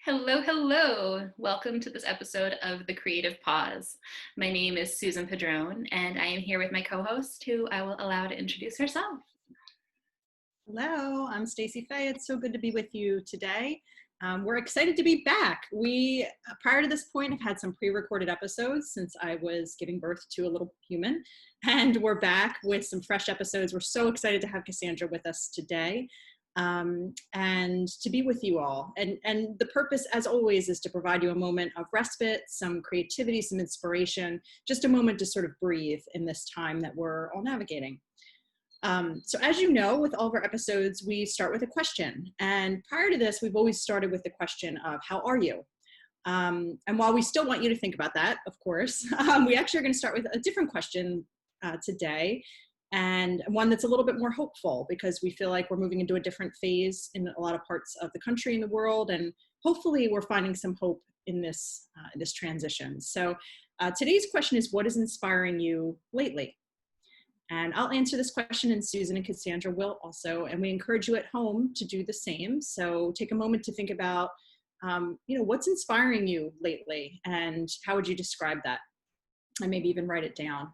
Hello, hello. Welcome to this episode of The Creative Pause. My name is Susan Padrone, and I am here with my co-host, who I will allow to introduce herself. Hello, I'm Stacey Fay. It's so good to be with you today. We're excited to be back. We, prior to this point, have had some pre-recorded episodes since I was giving birth to a little human, and we're back with some fresh episodes. We're so excited to have Cassandra with us today and to be with you all. And the purpose, as always, is to provide you a moment of respite, some creativity, some inspiration, just a moment to sort of breathe in this time that we're all navigating. So as you know, with all of our episodes, we start with a question. And prior to this, we've always started with the question of, how are you? And while we still want you to think about that, of course, we actually are going to start with a different question today, and one that's a little bit more hopeful, because we feel like we're moving into a different phase in a lot of parts of the country and the world. And hopefully we're finding some hope in this transition. So today's question is, what is inspiring you lately? And I'll answer this question, and Susan and Cassandra will also, and we encourage you at home to do the same. So take a moment to think about, what's inspiring you lately, and how would you describe that? And maybe even write it down.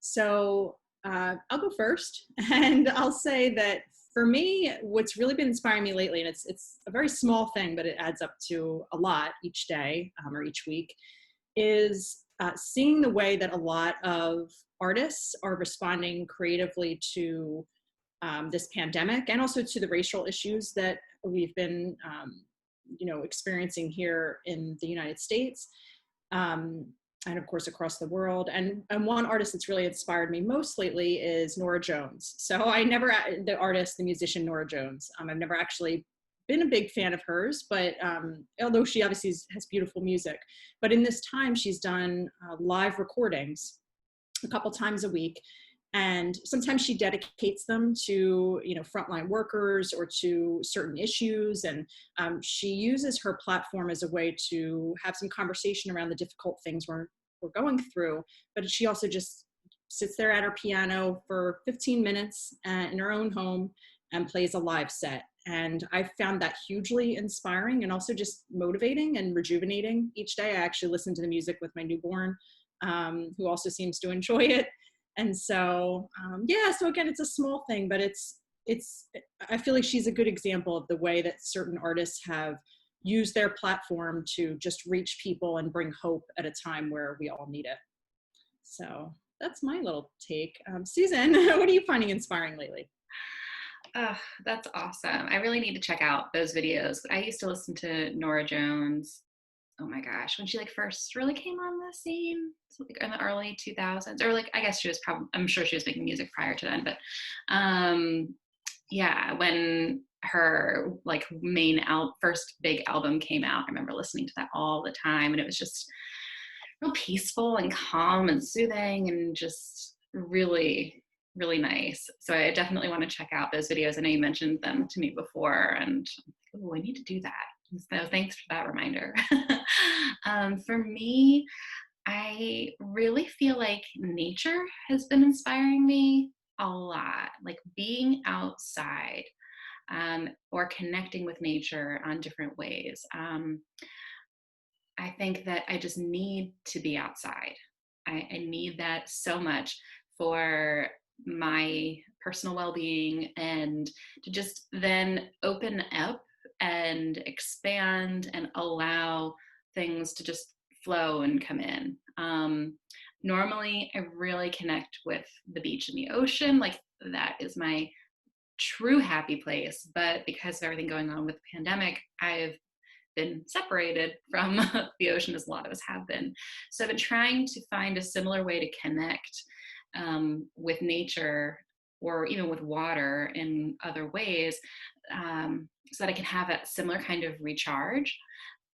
So I'll go first, and I'll say that for me, what's really been inspiring me lately, and it's a very small thing, but it adds up to a lot each day or each week, is seeing the way that a lot of artists are responding creatively to this pandemic, and also to the racial issues that we've been, experiencing here in the United States, and of course across the world. And one artist that's really inspired me most lately is Norah Jones. So the musician Norah Jones. I've never actually been a big fan of hers, but although she obviously has beautiful music, but in this time she's done live recordings a couple times a week, and sometimes she dedicates them to frontline workers or to certain issues, and she uses her platform as a way to have some conversation around the difficult things we're going through. But she also just sits there at her piano for 15 minutes in her own home and plays a live set. And I found that hugely inspiring and also just motivating and rejuvenating each day. I actually listen to the music with my newborn, who also seems to enjoy it. And so, so again, it's a small thing, but I feel like she's a good example of the way that certain artists have used their platform to just reach people and bring hope at a time where we all need it. So that's my little take. Susan, what are you finding inspiring lately? That's awesome. I really need to check out those videos. I used to listen to Norah Jones, oh my gosh, when she first really came on the scene, so in the early 2000s, or I guess I'm sure she was making music prior to then, but when her first big album came out, I remember listening to that all the time, and it was just real peaceful and calm and soothing and just really, really nice. So I definitely want to check out those videos. I know you mentioned them to me before, and I need to do that. So thanks for that reminder. For me, I really feel like nature has been inspiring me a lot, like being outside, or connecting with nature on different ways. I think that I just need to be outside. I need that so much for my personal well-being, and to just then open up and expand and allow things to just flow and come in. Normally, I really connect with the beach and the ocean. That is my true happy place. But because of everything going on with the pandemic, I've been separated from the ocean, as a lot of us have been. So I've been trying to find a similar way to connect with nature, or even with water in other ways, so that I can have that similar kind of recharge.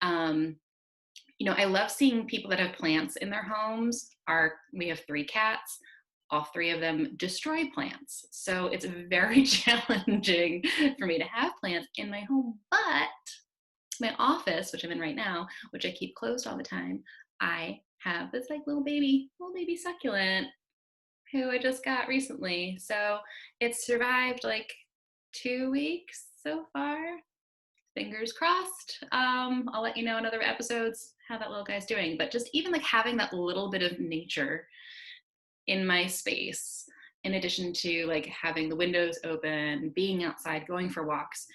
I love seeing people that have plants in their homes. We have 3 cats. All 3 of them destroy plants. So it's very challenging for me to have plants in my home. But my office, which I'm in right now, which I keep closed all the time, I have this little baby succulent who I just got recently. So it's survived 2 weeks so far. fingers crossed. I'll let you know in other episodes how that little guy's doing. But just even like having that little bit of nature in my space, in addition to like having the windows open, being outside, going for walks,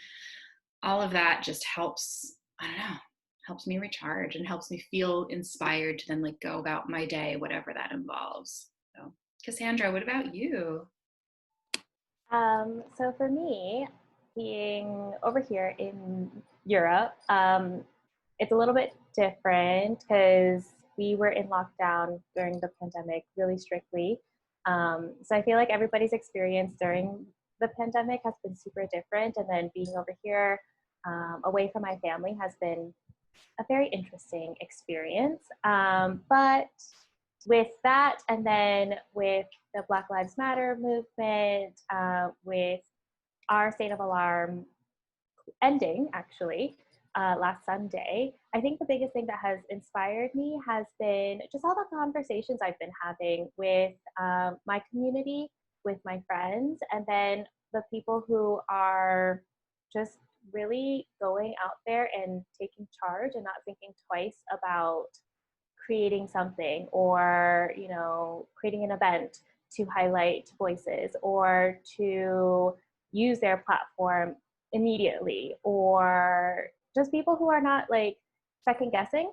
all of that just helps, I don't know, helps me recharge and helps me feel inspired to then like go about my day, whatever that involves. So, Cassandra, what about you? So for me, being over here in Europe, it's a little bit different because we were in lockdown during the pandemic really strictly. So I feel like everybody's experience during the pandemic has been super different. And then being over here away from my family has been a very interesting experience. But with that, and then with the Black Lives Matter movement, with our state of alarm ending actually last Sunday, I think the biggest thing that has inspired me has been just all the conversations I've been having with my community, with my friends, and then the people who are just really going out there and taking charge and not thinking twice about creating something, or creating an event to highlight voices or to use their platform immediately, or just people who are not like second guessing,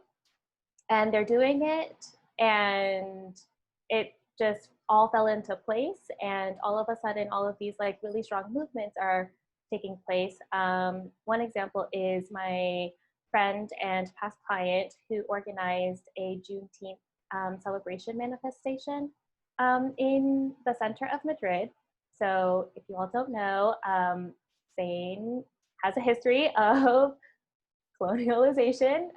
and they're doing it, and it just all fell into place, and all of a sudden all of these like really strong movements are taking place. One example is my friend and past client who organized a Juneteenth celebration manifestation in the center of Madrid. So if you all don't know, Spain has a history of colonialization,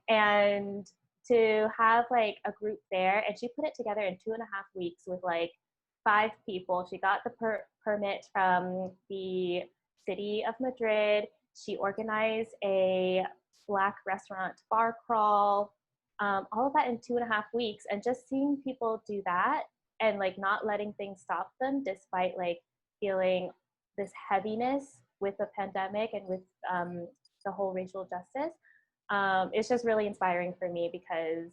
and to have like a group there, and she put it together in 2.5 weeks with like 5 people. She got the permit from the city of Madrid. She organized a Black restaurant bar crawl, all of that in 2.5 weeks. And just seeing people do that and like not letting things stop them despite like feeling this heaviness with the pandemic and with the whole racial justice, it's just really inspiring for me, because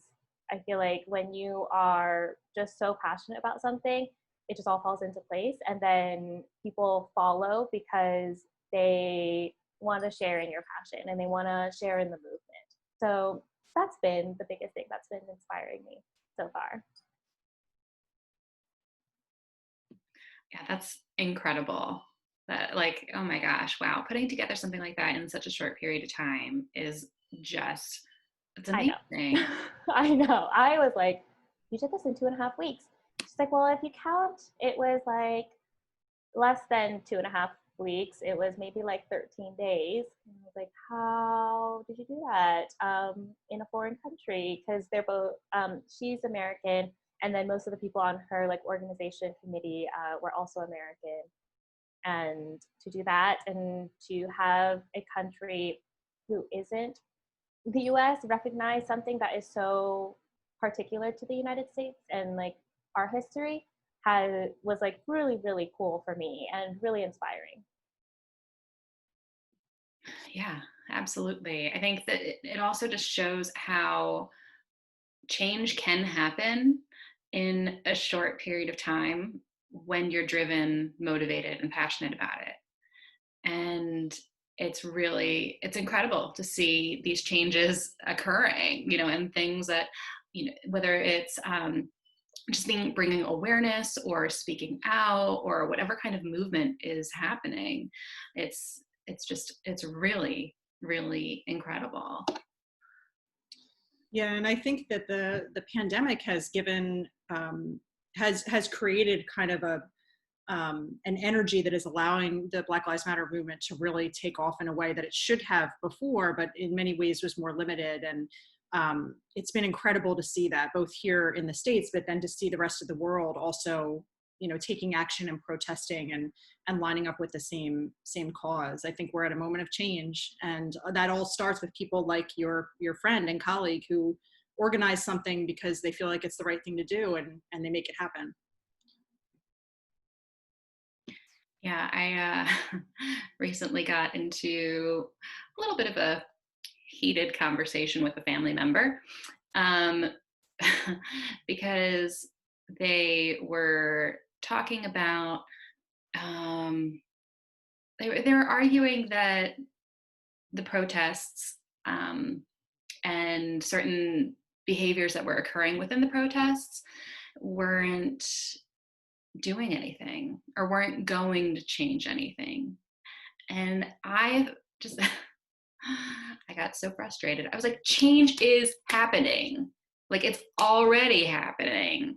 I feel like when you are just so passionate about something, it just all falls into place, and then people follow because they want to share in your passion and they want to share in the movement. So that's been the biggest thing that's been inspiring me so far. Yeah, that's incredible. That, like, oh my gosh, wow, putting together something like that in such a short period of time is just, it's I amazing. know. I know. I was like, you did this in 2.5 weeks. She's like, well, if you count, it was like less than 2.5 weeks. It was maybe like 13 days. And I was like, how did you do that in a foreign country? Because they're both, she's American, and then most of the people on her like organization committee were also American. And to do that, and to have a country who isn't the US recognize something that is so particular to the United States and like our history was like really, really cool for me and really inspiring. Yeah, absolutely. I think that it also just shows how change can happen in a short period of time when you're driven, motivated, and passionate about it. And it's incredible to see these changes occurring, and things that, whether it's just bringing awareness or speaking out or whatever kind of movement is happening. It's really, really incredible. Yeah, and I think that the pandemic has given has created kind of an energy that is allowing the Black Lives Matter movement to really take off in a way that it should have before, but in many ways was more limited. And it's been incredible to see that both here in the States, but then to see the rest of the world also, taking action and protesting and lining up with the same cause. I think we're at a moment of change, and that all starts with people like your friend and colleague who organize something because they feel like it's the right thing to do, and they make it happen. Yeah, I recently got into little bit of a heated conversation with a family member, because they were talking about, they were arguing that the protests, and certain behaviors that were occurring within the protests weren't doing anything or weren't going to change anything. And I just, I got so frustrated. I was like, change is happening. Like, it's already happening.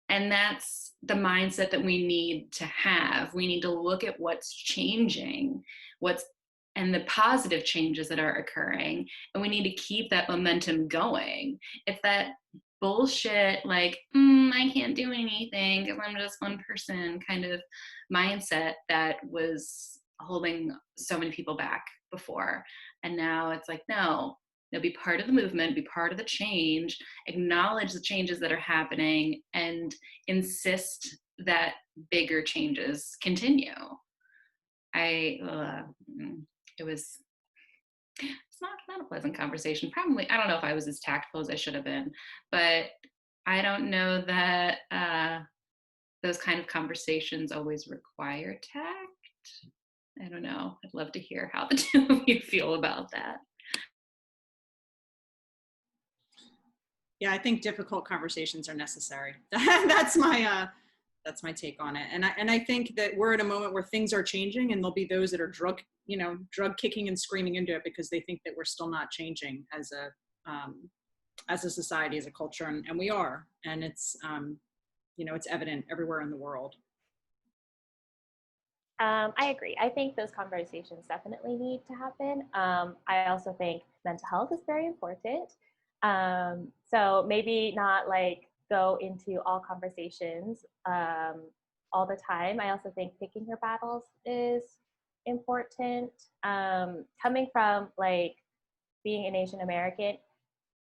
And that's the mindset that we need to have. We need to look at what's changing, and the positive changes that are occurring, and we need to keep that momentum going. It's that bullshit, like, I can't do anything because I'm just one person kind of mindset that was holding so many people back before. And now it's like, no, be part of the movement, be part of the change, acknowledge the changes that are happening, and insist that bigger changes continue. It's not a pleasant conversation. Probably, I don't know if I was as tactful as I should have been, but I don't know that those kind of conversations always require tact. I don't know. I'd love to hear how the two of you feel about that. Yeah, I think difficult conversations are necessary. That's my take on it. And I think that we're at a moment where things are changing, and there'll be those that are drug kicking and screaming into it because they think that we're still not changing as a society, as a culture, and we are. And it's it's evident everywhere in the world. I agree. I think those conversations definitely need to happen. I also think mental health is very important. So maybe not like go into all conversations all the time. I also think picking your battles is important. Coming from like being an Asian American,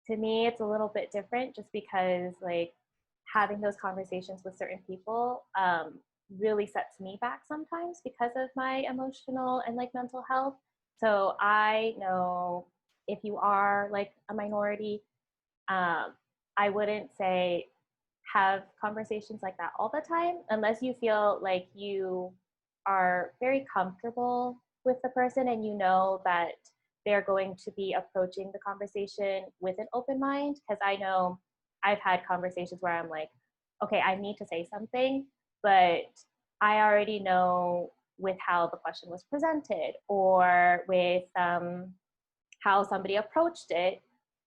to me, it's a little bit different just because like having those conversations with certain people really sets me back sometimes because of my emotional and like mental health. So I know if you are like a minority, I wouldn't say have conversations like that all the time unless you feel like you are very comfortable with the person and you know that they're going to be approaching the conversation with an open mind. Because I know I've had conversations where I'm like, okay, I need to say something, but I already know with how the question was presented or with how somebody approached it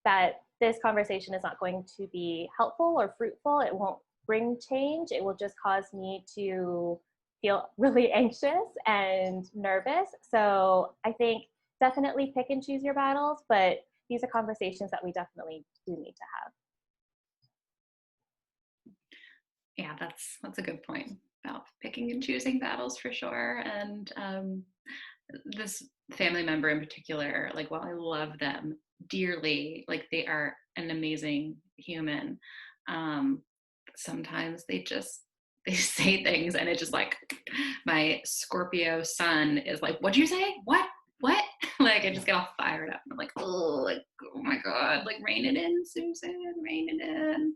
that this conversation is not going to be helpful or fruitful. It won't bring change. It will just cause me to feel really anxious and nervous. So I think definitely pick and choose your battles, but these are conversations that we definitely do need to have. Yeah, that's a good point about picking and choosing battles for sure. And this family member in particular, like, while I love them dearly, like they are an amazing human, sometimes they say things and it just like my Scorpio sun is like, what'd you say? What? Like I just get all fired up and I'm like, oh my God, like rein it in, Susan, rein it in.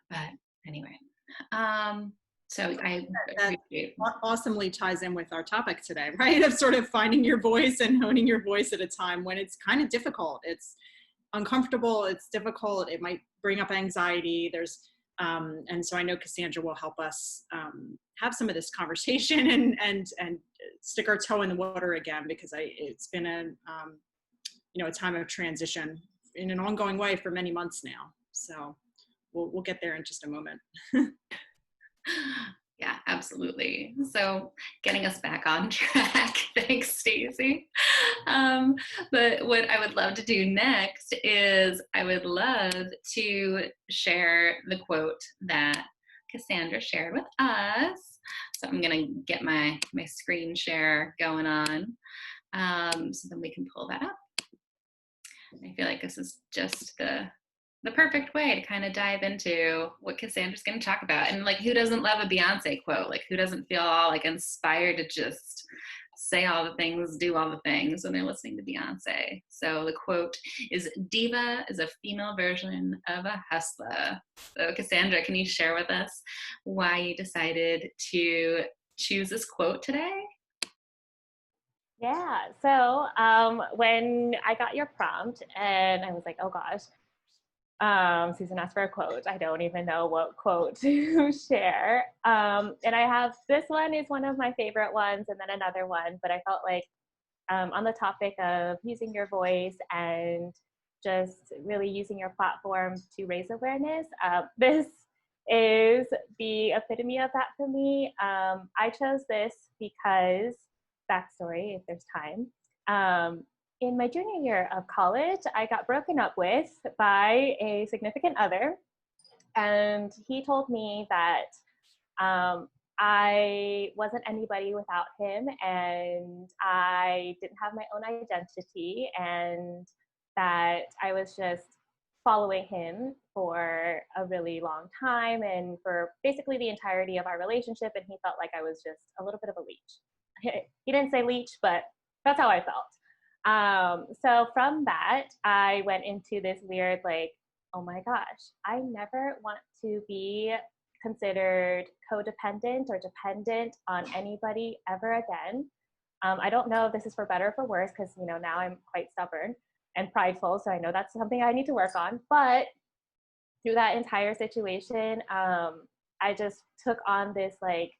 But anyway, so I appreciate that awesomely ties in with our topic today, right? Of sort of finding your voice and honing your voice at a time when it's kind of difficult. It's uncomfortable, it's difficult, it might bring up anxiety. There's and so I know Cassandra will help us have some of this conversation and stick our toe in the water again, because it's been a time of transition in an ongoing way for many months now. So we'll get there in just a moment. Yeah, absolutely. So getting us back on track. Thanks, Stacey. But what I would love to do next is I would love to share the quote that Cassandra shared with us. So I'm going to get my screen share going on, so then we can pull that up. I feel like this is just the perfect way to kind of dive into what Cassandra's going to talk about. And like, who doesn't love a Beyonce quote? Like, who doesn't feel all like inspired to just say all the things, do all the things when they're listening to Beyonce. So the quote is, "Diva is a female version of a hustler." So Cassandra, can you share with us why you decided to choose this quote today? Yeah. So when I got your prompt and I was like, oh gosh, Susan asked for a quote. I don't even know what quote to share. And I have, this one is one of my favorite ones, and then another one, but I felt like on the topic of using your voice and just really using your platform to raise awareness, this is the epitome of that for me. I chose this because, backstory if there's time, in my junior year of college, I got broken up with by a significant other, and he told me that I wasn't anybody without him, and I didn't have my own identity, and that I was just following him for a really long time and for basically the entirety of our relationship, and he felt like I was just a little bit of a leech. He didn't say leech, but that's how I felt. So from that, I went into this weird, like, oh my gosh, I never want to be considered codependent or dependent on anybody ever again. I don't know if this is for better or for worse, because now I'm quite stubborn and prideful, so I know that's something I need to work on. But through that entire situation, I just took on this, like,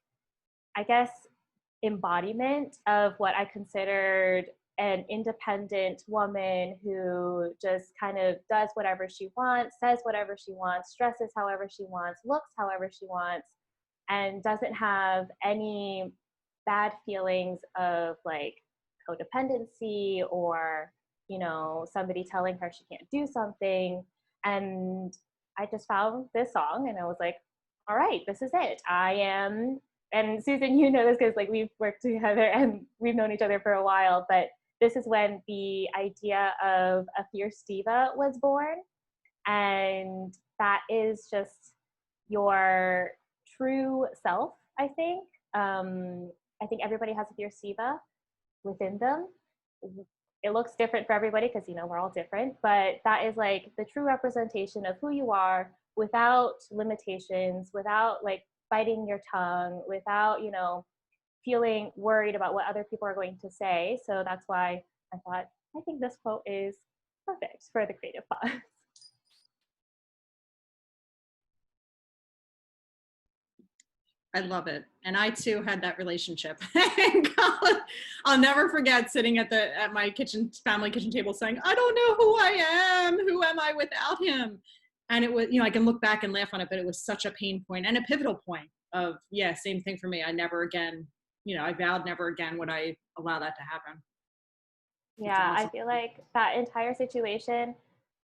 I guess, embodiment of what I considered an independent woman who just kind of does whatever she wants, says whatever she wants, dresses however she wants, looks however she wants, and doesn't have any bad feelings of like codependency or, somebody telling her she can't do something. And I just found this song and I was like, all right, this is it. I am, and Susan, you know this because like we've worked together and we've known each other for a while, but this is when the idea of a fierce diva was born. And that is just your true self, I think. I think everybody has a fierce diva within them. It looks different for everybody because, we're all different, but that is like the true representation of who you are without limitations, without like biting your tongue, without, feeling worried about what other people are going to say. So that's why I thought, I think this quote is perfect for the creative pause. I love it. And I too had that relationship in college. I'll never forget sitting at my family kitchen table saying, I don't know who I am. Who am I without him? And it was, I can look back and laugh on it, but it was such a pain point and a pivotal point of, same thing for me. I never again, I vowed never again would I allow that to happen. Yeah, awesome. I feel like that entire situation,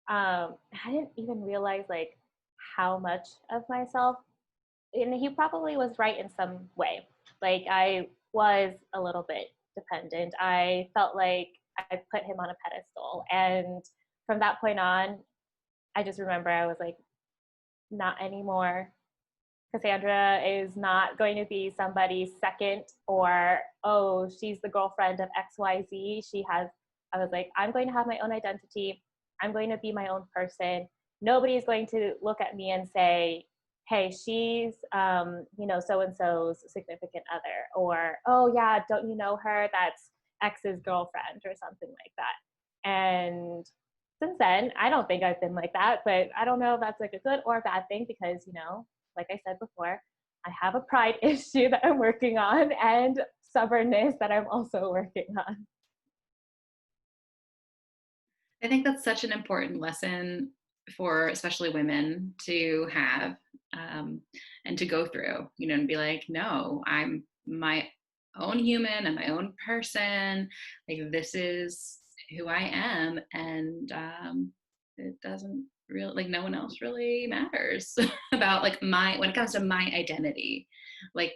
I didn't even realize like how much of myself, and he probably was right in some way. Like I was a little bit dependent. I felt like I put him on a pedestal. And from that point on, I just remember I was like, not anymore. Cassandra is not going to be somebody's second or, oh, she's the girlfriend of XYZ. I was like, I'm going to have my own identity. I'm going to be my own person. Nobody is going to look at me and say, hey, she's, so-and-so's significant other, or, oh yeah, don't you know her? That's X's girlfriend or something like that. And since then, I don't think I've been like that, but I don't know if that's like a good or a bad thing because, like I said before, I have a pride issue that I'm working on and stubbornness that I'm also working on. I think that's such an important lesson for especially women to have and to go through, and be like, no, I'm my own human and my own person. Like, this is who I am. And it doesn't really, like, no one else really matters about like when it comes to my identity, like,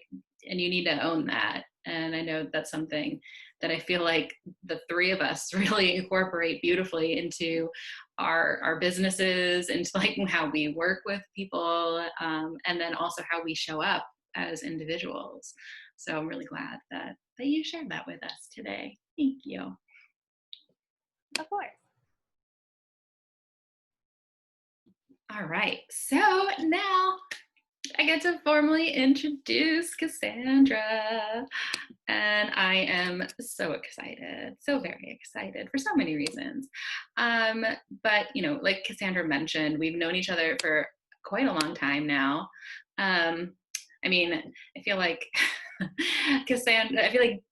and you need to own that. And I know that's something that I feel like the three of us really incorporate beautifully into our businesses, into like how we work with people, and then also how we show up as individuals. So I'm really glad that that you shared that with us today. Thank you. Of course. All right, so now I get to formally introduce Cassandra, and I am so excited, so very excited for so many reasons. But like Cassandra mentioned, we've known each other for quite a long time now. I mean, I feel like Cassandra, I feel like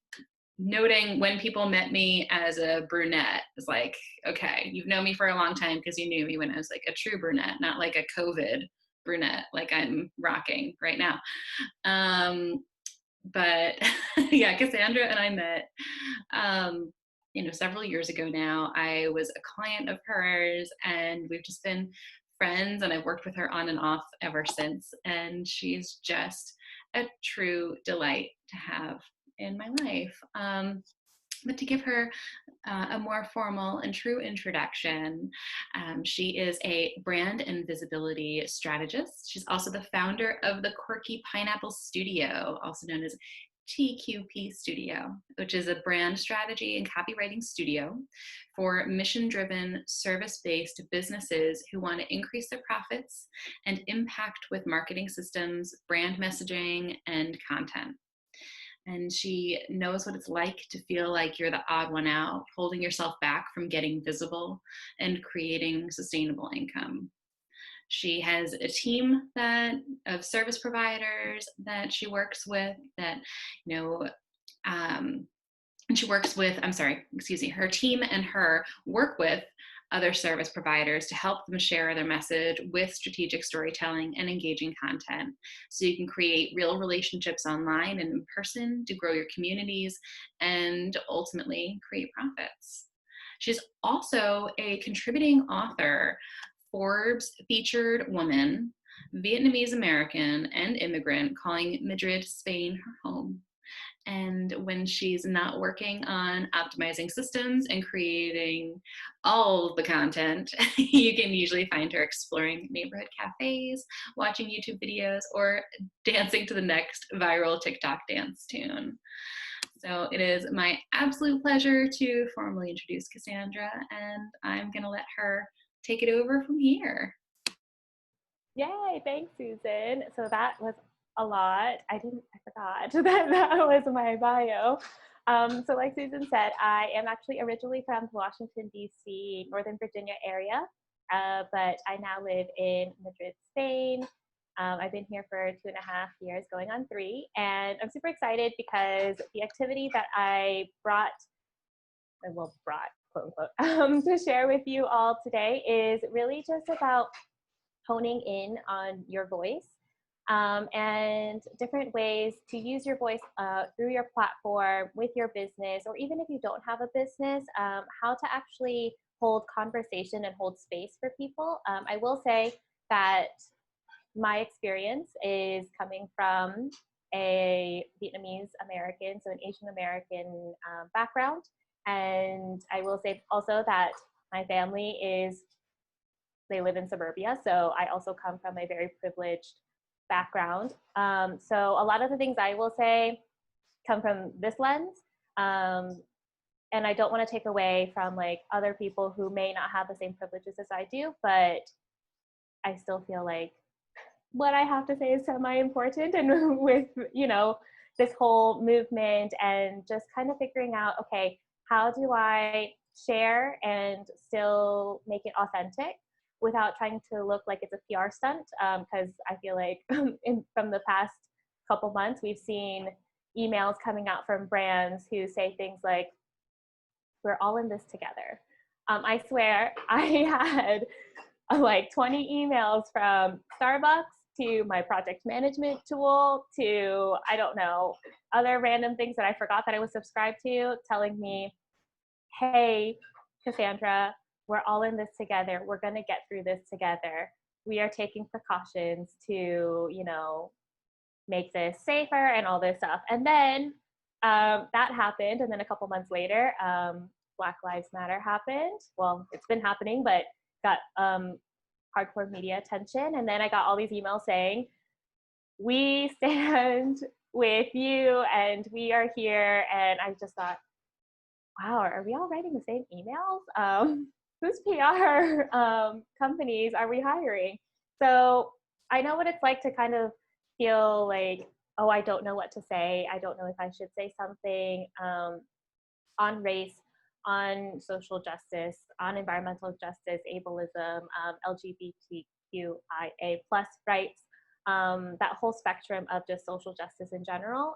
noting when people met me as a brunette is like, okay, you've known me for a long time because you knew me when I was like a true brunette, not like a COVID brunette like I'm rocking right now. But yeah, Cassandra and I met several years ago now. I was a client of hers, and we've just been friends, and I've worked with her on and off ever since, and she's just a true delight to have in my life. But to give her a more formal and true introduction, she is a brand and visibility strategist. She's also the founder of the Quirky Pineapple Studio, also known as TQP Studio, which is a brand strategy and copywriting studio for mission-driven, service-based businesses who want to increase their profits and impact with marketing systems, brand messaging, and content. And she knows what it's like to feel like you're the odd one out, holding yourself back from getting visible and creating sustainable income. She has a team of service providers that she works with and she works with, her team and her work with other service providers to help them share their message with strategic storytelling and engaging content. So you can create real relationships online and in person to grow your communities and ultimately create profits. She's also a contributing author, Forbes featured woman, Vietnamese American, and immigrant, calling Madrid, Spain her home. And when she's not working on optimizing systems and creating all of the content, you can usually find her exploring neighborhood cafes, watching YouTube videos, or dancing to the next viral TikTok dance tune. So it is my absolute pleasure to formally introduce Cassandra, and I'm going to let her take it over from here. Yay, thanks, Susan. So that was a lot. I forgot that was my bio. So like Susan said, I am actually originally from the Washington, D.C., Northern Virginia area, but I now live in Madrid, Spain. I've been here for 2.5 years, going on 3, and I'm super excited because the activity that I brought, quote unquote, to share with you all today is really just about honing in on your voice and different ways to use your voice through your platform with your business, or even if you don't have a business, how to actually hold conversation and hold space for people. I will say that my experience is coming from a Vietnamese American, so an Asian American background. And I will say also that my family they live in suburbia, so I also come from a very privileged background. So a lot of the things I will say come from this lens. And I don't want to take away from like other people who may not have the same privileges as I do, but I still feel like what I have to say is semi-important. And with, this whole movement and just kind of figuring out, okay, how do I share and still make it authentic without trying to look like it's a PR stunt? Because I feel like from the past couple months, we've seen emails coming out from brands who say things like, we're all in this together. I swear I had like 20 emails from Starbucks to my project management tool to, I don't know, other random things that I forgot that I was subscribed to, telling me, hey, Cassandra, we're all in this together. We're going to get through this together. We are taking precautions to, make this safer and all this stuff. And then that happened. And then a couple months later, Black Lives Matter happened. Well, it's been happening, but got hardcore media attention. And then I got all these emails saying, we stand with you, and we are here. And I just thought, wow, are we all writing the same emails? Whose PR companies are we hiring? So I know what it's like to kind of feel like, oh, I don't know what to say. I don't know if I should say something on race, on social justice, on environmental justice, ableism, LGBTQIA plus rights, that whole spectrum of just social justice in general.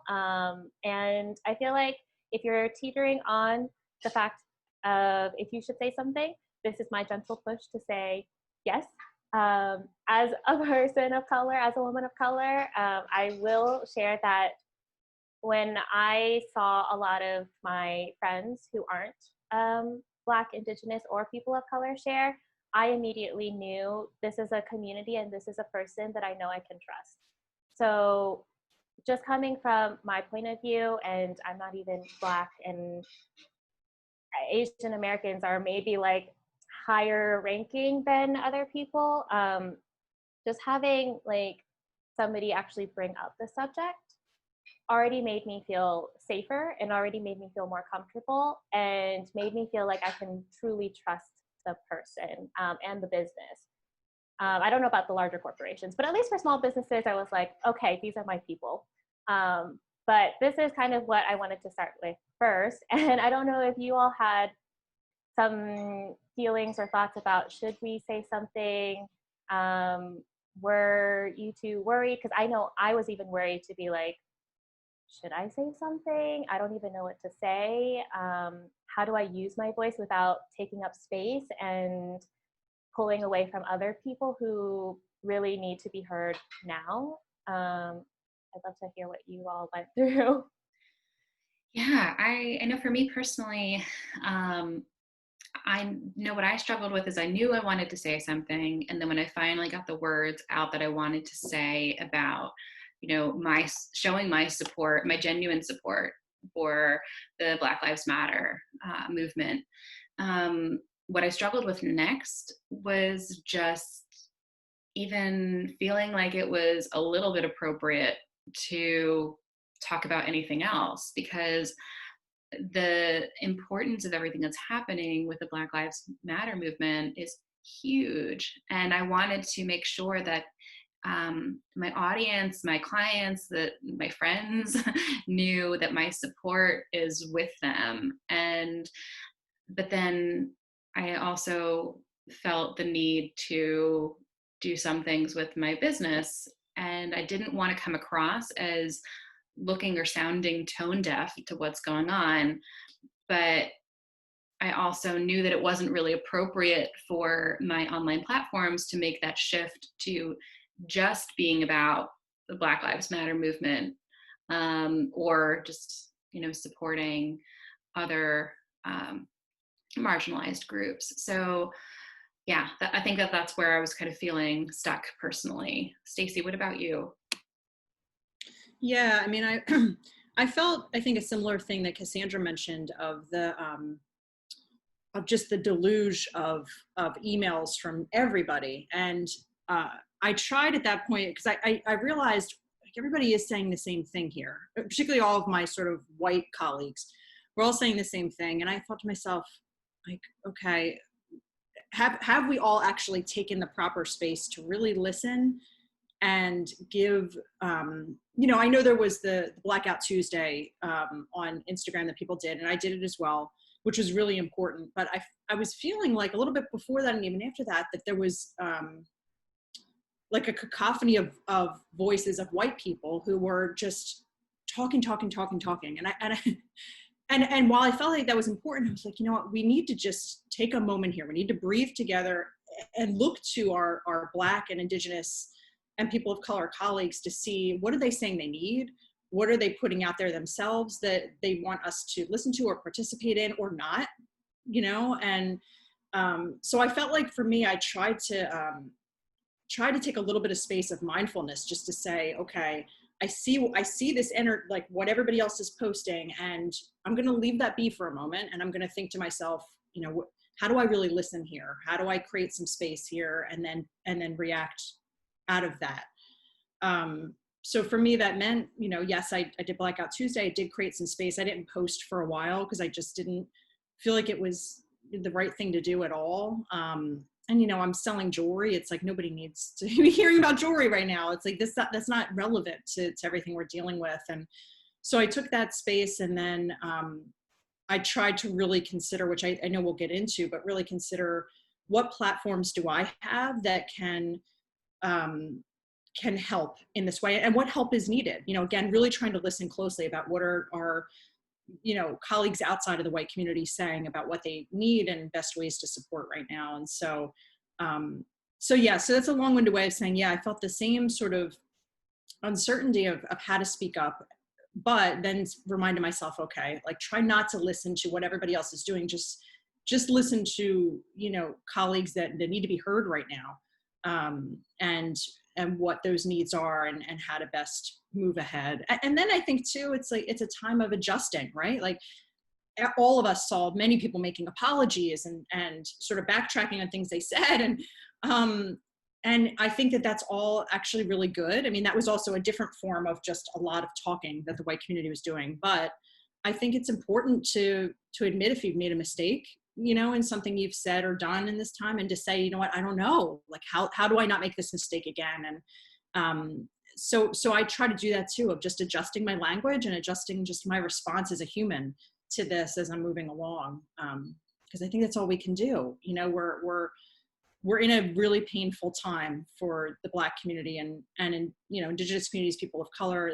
And I feel like if you're teetering on the fact of if you should say something, this is my gentle push to say yes. As a person of color, as a woman of color, I will share that when I saw a lot of my friends who aren't Black, Indigenous, or people of color share, I immediately knew this is a community and this is a person that I know I can trust. So just coming from my point of view, and I'm not even Black, and Asian Americans are maybe like higher ranking than other people, just having like somebody actually bring up the subject already made me feel safer and already made me feel more comfortable and made me feel like I can truly trust the person and the business. I don't know about the larger corporations, but at least for small businesses, I was like, okay, these are my people. But this is kind of what I wanted to start with first. And I don't know if you all had some feelings or thoughts about, should we say something? Were you two worried? Because I know I was even worried to be like, should I say something? I don't even know what to say. How do I use my voice without taking up space and pulling away from other people who really need to be heard now? I'd love to hear what you all went through. Yeah, I know for me personally, I know what I struggled with is I knew I wanted to say something. And then when I finally got the words out that I wanted to say about, my showing my support, my genuine support for the Black Lives Matter movement, what I struggled with next was just even feeling like it was a little bit appropriate to talk about anything else, because the importance of everything that's happening with the Black Lives Matter movement is huge. And I wanted to make sure that my audience, my clients, that my friends knew that my support is with them. But then I also felt the need to do some things with my business, and I didn't want to come across as looking or sounding tone deaf to what's going on. But I also knew that it wasn't really appropriate for my online platforms to make that shift to just being about the Black Lives Matter movement, or just, supporting other marginalized groups. So yeah, I think that's where I was kind of feeling stuck personally. Stacey, what about you? Yeah, I mean, I felt, I think, a similar thing that Cassandra mentioned of just the deluge of emails from everybody. And I tried at that point, because I realized like, everybody is saying the same thing here, particularly all of my sort of white colleagues. We're all saying the same thing. And I thought to myself, like, okay, have we all actually taken the proper space to really listen and give, I know there was the Blackout Tuesday on Instagram that people did, and I did it as well, which was really important. But I was feeling like a little bit before that and even after that, that there was like a cacophony of voices of white people who were just talking. And while I felt like that was important, I was like, you know what, we need to just take a moment here. We need to breathe together and look to our Black and Indigenous and people of color colleagues to see, what are they saying they need? What are they putting out there themselves that they want us to listen to or participate in or not, And so I felt like for me, I tried to take a little bit of space of mindfulness just to say, okay, I see this like what everybody else is posting, and I'm going to leave that be for a moment. And I'm going to think to myself, how do I really listen here? How do I create some space here and then react out of that? so for me, that meant, yes, I did Blackout Tuesday. I did create some space. I didn't post for a while because I just didn't feel like it was the right thing to do at all. And I'm selling jewelry. It's like nobody needs to be hearing about jewelry right now. It's like that's not relevant to everything we're dealing with. And so I took that space, and then I tried to really consider, which I know we'll get into, but really consider what platforms do I have that can help in this way, and what help is needed. Again, really trying to listen closely about what are our colleagues outside of the white community saying about what they need and best ways to support right now. And so so that's a long-winded way of saying, I felt the same sort of uncertainty of how to speak up, but then reminded myself, okay, like, try not to listen to what everybody else is doing. Just listen to colleagues that need to be heard right now, and what those needs are, and how to best move ahead. And then I think too, it's a time of adjusting, right? Like, all of us saw many people making apologies and sort of backtracking on things they said. And I think that that's all actually really good. I mean, that was also a different form of just a lot of talking that the white community was doing. But I think it's important to admit if you've made a mistake, in something you've said or done in this time, and to say, you know what, I don't know, like, how do I not make this mistake again? And so I try to do that too, of just adjusting my language and adjusting just my response as a human to this as I'm moving along. Because I think that's all we can do. We're in a really painful time for the Black community and in, Indigenous communities, people of color.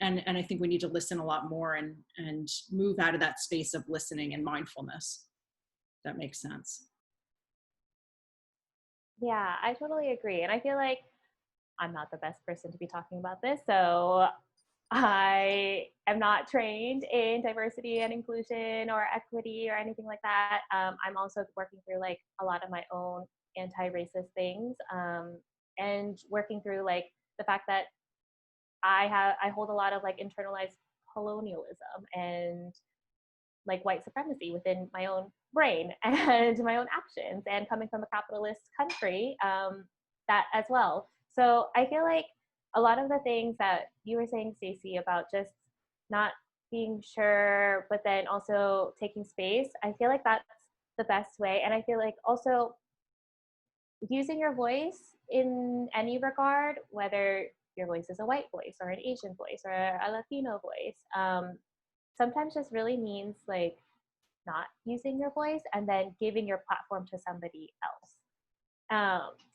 And I think we need to listen a lot more and move out of that space of listening and mindfulness. That makes sense. Yeah, I totally agree. And I feel like I'm not the best person to be talking about this. So I am not trained in diversity and inclusion or equity or anything like that. I'm also working through like a lot of my own anti-racist things, and working through like the fact that I hold a lot of like internalized colonialism and like white supremacy within my own brain and my own actions, and coming from a capitalist country, that as well. So I feel like a lot of the things that you were saying, Stacey, about just not being sure, but then also taking space, I feel like that's the best way. And I feel like also using your voice in any regard, whether your voice is a white voice or an Asian voice or a Latino voice, sometimes just really means like not using your voice and then giving your platform to somebody else.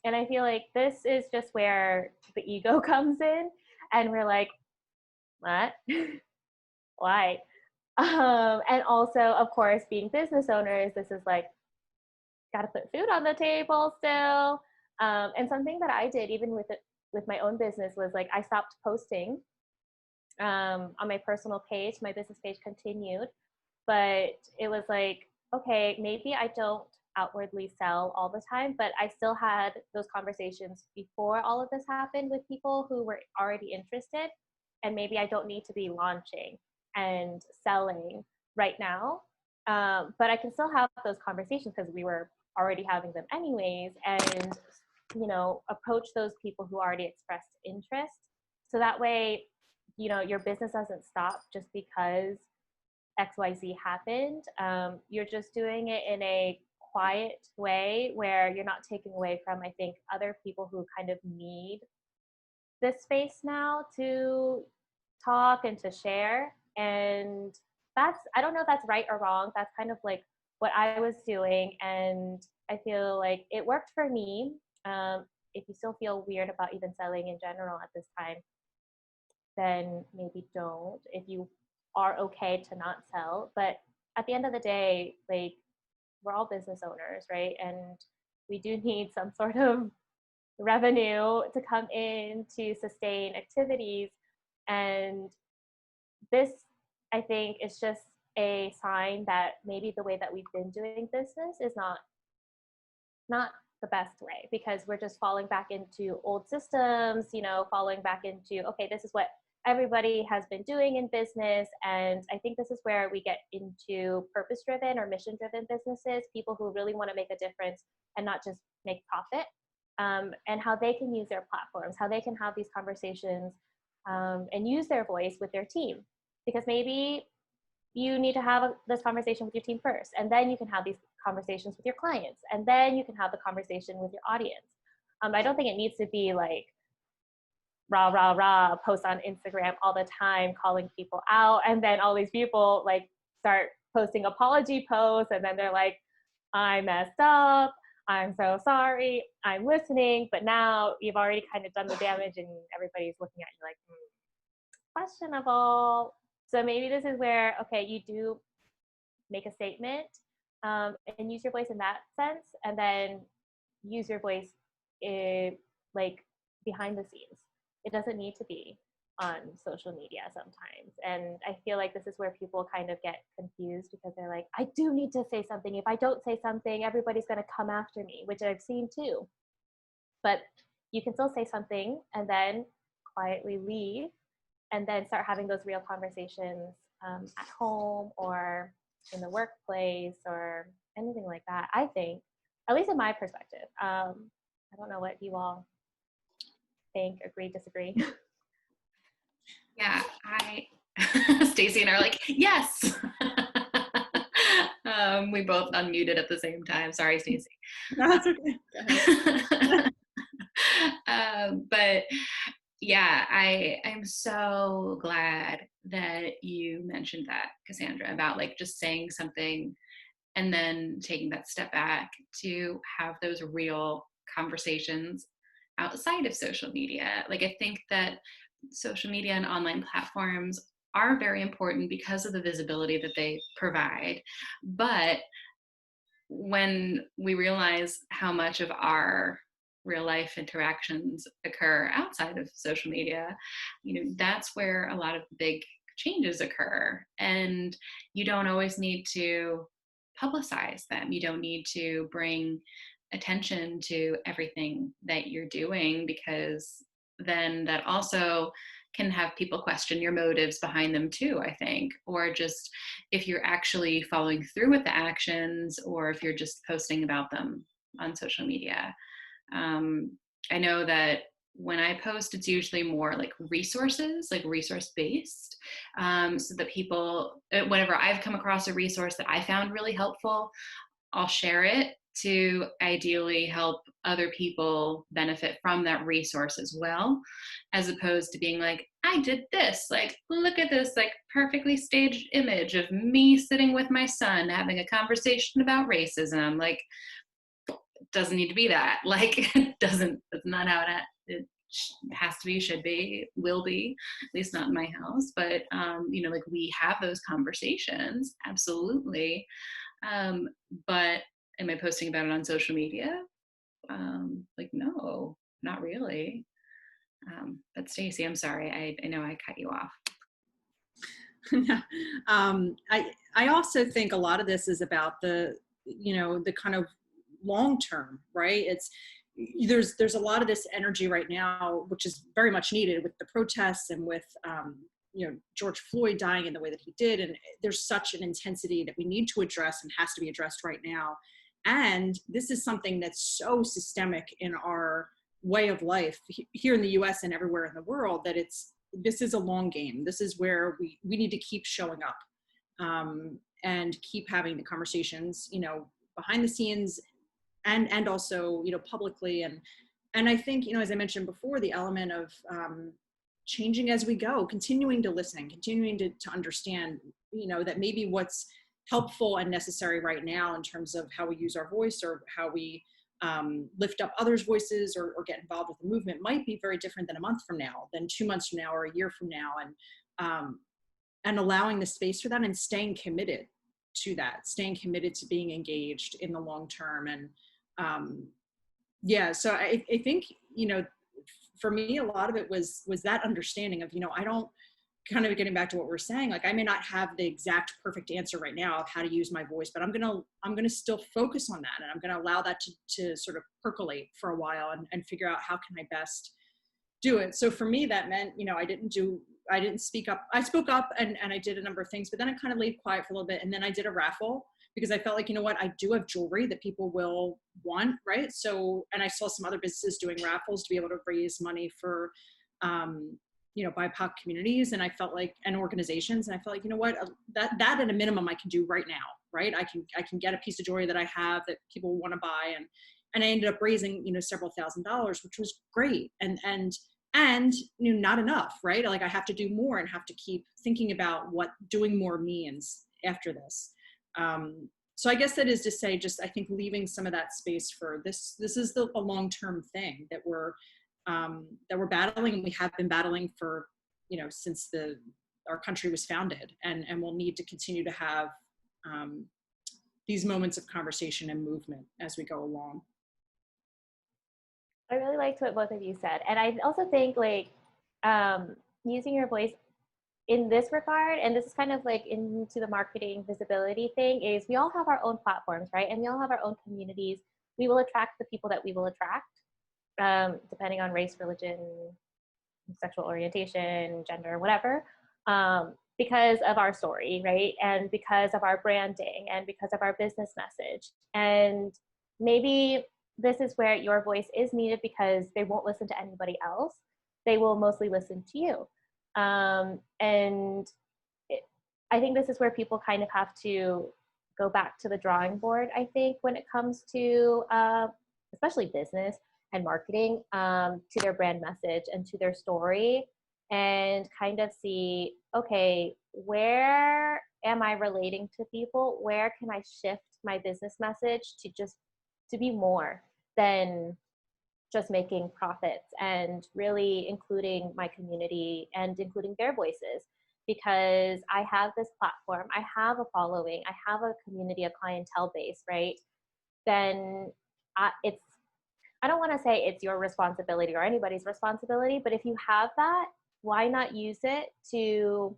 And I feel like this is just where the ego comes in, and we're like, what? Why? And also, of course, being business owners, this is like, got to put food on the table still. And something that I did, even with my own business, was like, I stopped posting on my personal page. My business page continued, but it was like, okay, maybe I don't outwardly sell all the time, but I still had those conversations before all of this happened with people who were already interested, and maybe I don't need to be launching and selling right now, but I can still have those conversations because we were already having them anyways, and approach those people who already expressed interest, so that way your business doesn't stop just because XYZ happened. You're just doing it in a quiet way where you're not taking away from, I think, other people who kind of need this space now to talk and to share. And I don't know if that's right or wrong. That's kind of like what I was doing. And I feel like it worked for me. If you still feel weird about even selling in general at this time, then maybe don't. If you are okay to not sell, but at the end of the day, like, we're all business owners, right? And we do need some sort of revenue to come in to sustain activities. And this, I think, is just a sign that maybe the way that we've been doing business is not the best way, because we're just falling back into old systems, falling back into, okay, this is what everybody has been doing in business. And I think this is where we get into purpose-driven or mission-driven businesses, people who really want to make a difference and not just make profit, and how they can use their platforms, how they can have these conversations and use their voice with their team, because maybe you need to have this conversation with your team first, and then you can have these conversations with your clients, and then you can have the conversation with your audience. I don't think it needs to be like rah, rah, rah, post on Instagram all the time, calling people out. And then all these people like start posting apology posts. And then they're like, I messed up. I'm so sorry. I'm listening. But now you've already kind of done the damage and everybody's looking at you like, questionable. So maybe this is where, okay, you do make a statement and use your voice in that sense. And then use your voice like behind the scenes. It doesn't need to be on social media sometimes. And I feel like this is where people kind of get confused, because they're like, I do need to say something. If I don't say something, everybody's going to come after me, which I've seen too. But you can still say something and then quietly leave, and then start having those real conversations at home or in the workplace or anything like that. I think, at least in my perspective. I don't know what you all think, agree, disagree. Yeah, Stacey and I are like, yes. We both unmuted at the same time. Sorry, Stacey. That's okay. But yeah, I'm so glad that you mentioned that, Cassandra, about like just saying something and then taking that step back to have those real conversations outside of social media. Like, I think that social media and online platforms are very important because of the visibility that they provide. But when we realize how much of our real life interactions occur outside of social media, that's where a lot of big changes occur. And you don't always need to publicize them. You don't need to bring attention to everything that you're doing, because then that also can have people question your motives behind them too, I think, or just if you're actually following through with the actions, or if you're just posting about them on social media. I know that when I post, it's usually more like resources, like resource based, so that people, whenever I've come across a resource that I found really helpful, I'll share it to ideally help other people benefit from that resource as well, as opposed to being like, I did this, like, look at this like perfectly staged image of me sitting with my son having a conversation about racism. Like, it doesn't need to be that. Like, that's not how it has to be, should be, will be, at least not in my house. But like, we have those conversations, absolutely. But am I posting about it on social media? Like, no, not really. But Stacey, I'm sorry, I know I cut you off. I also think a lot of this is about the kind of long term, right? There's a lot of this energy right now, which is very much needed with the protests and with George Floyd dying in the way that he did. And there's such an intensity that we need to address and has to be addressed right now. And this is something that's so systemic in our way of life here in the US and everywhere in the world, that this is a long game. This is where we need to keep showing up and keep having the conversations, behind the scenes and also, publicly. And I think, as I mentioned before, the element of changing as we go, continuing to listen, continuing to understand, that maybe what's helpful and necessary right now in terms of how we use our voice, or how we lift up others' voices, or get involved with the movement, might be very different than a month from now, than 2 months from now, or a year from now. And allowing the space for that, and staying committed to that, staying committed to being engaged in the long term. And so I think, for me, a lot of it was that understanding of, I don't, kind of getting back to what we're saying, like, I may not have the exact perfect answer right now of how to use my voice, but I'm gonna still focus on that, and I'm gonna allow that to sort of percolate for a while, and figure out how can I best do it. So for me, that meant, I didn't speak up. I spoke up and I did a number of things, but then I kind of laid quiet for a little bit, and then I did a raffle, because I felt like, I do have jewelry that people will want, right? So, and I saw some other businesses doing raffles to be able to raise money for BIPOC communities, and I felt like, and organizations, and I felt like, you know what, that at a minimum I can do right now, right? I can get a piece of jewelry that I have that people want to buy, and I ended up raising, several $1,000s, which was great, and not enough, right? Like I have to do more and have to keep thinking about what doing more means after this. So I guess that is to say, just I think leaving some of that space for this. This is a long-term thing that we're battling, and we have been battling for since our country was founded, and we'll need to continue to have these moments of conversation and movement as we go along. I really liked what both of you said, and I also think using your voice in this regard, and this is kind of like into the marketing visibility thing, is we all have our own platforms, right? And we all have our own communities. We will attract the people that we will attract, depending on race, religion, sexual orientation, gender, whatever, because of our story, right? And because of our branding and because of our business message. And maybe this is where your voice is needed because they won't listen to anybody else. They will mostly listen to you. I think this is where people kind of have to go back to the drawing board, I think, when it comes to especially business and marketing, to their brand message and to their story, and kind of see, okay, where am I relating to people? Where can I shift my business message to be more than just making profits, and really including my community and including their voices? Because I have this platform, I have a following, I have a community, a clientele base, right? Then I don't want to say it's your responsibility or anybody's responsibility, but if you have that, why not use it to,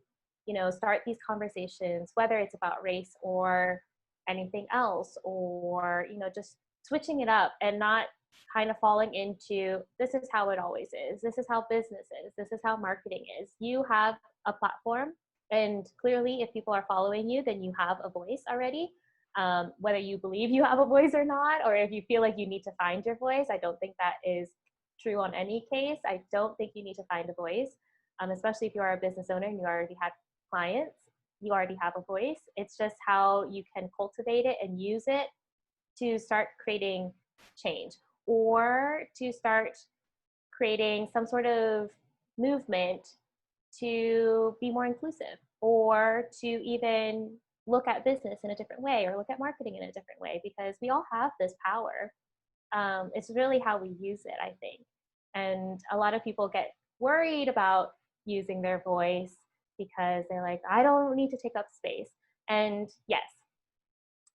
start these conversations, whether it's about race or anything else, or, just switching it up and not kind of falling into, this is how it always is. This is how business is. This is how marketing is. You have a platform, and clearly if people are following you, then you have a voice already. Whether you believe you have a voice or not, or if you feel like you need to find your voice, I don't think that is true on any case. I don't think you need to find a voice, especially if you are a business owner and you already have clients, you already have a voice. It's just how you can cultivate it and use it to start creating change, or to start creating some sort of movement to be more inclusive, or to even look at business in a different way, or look at marketing in a different way, because we all have this power. It's really how we use it, I think. And a lot of people get worried about using their voice because they're like, I don't need to take up space. And yes,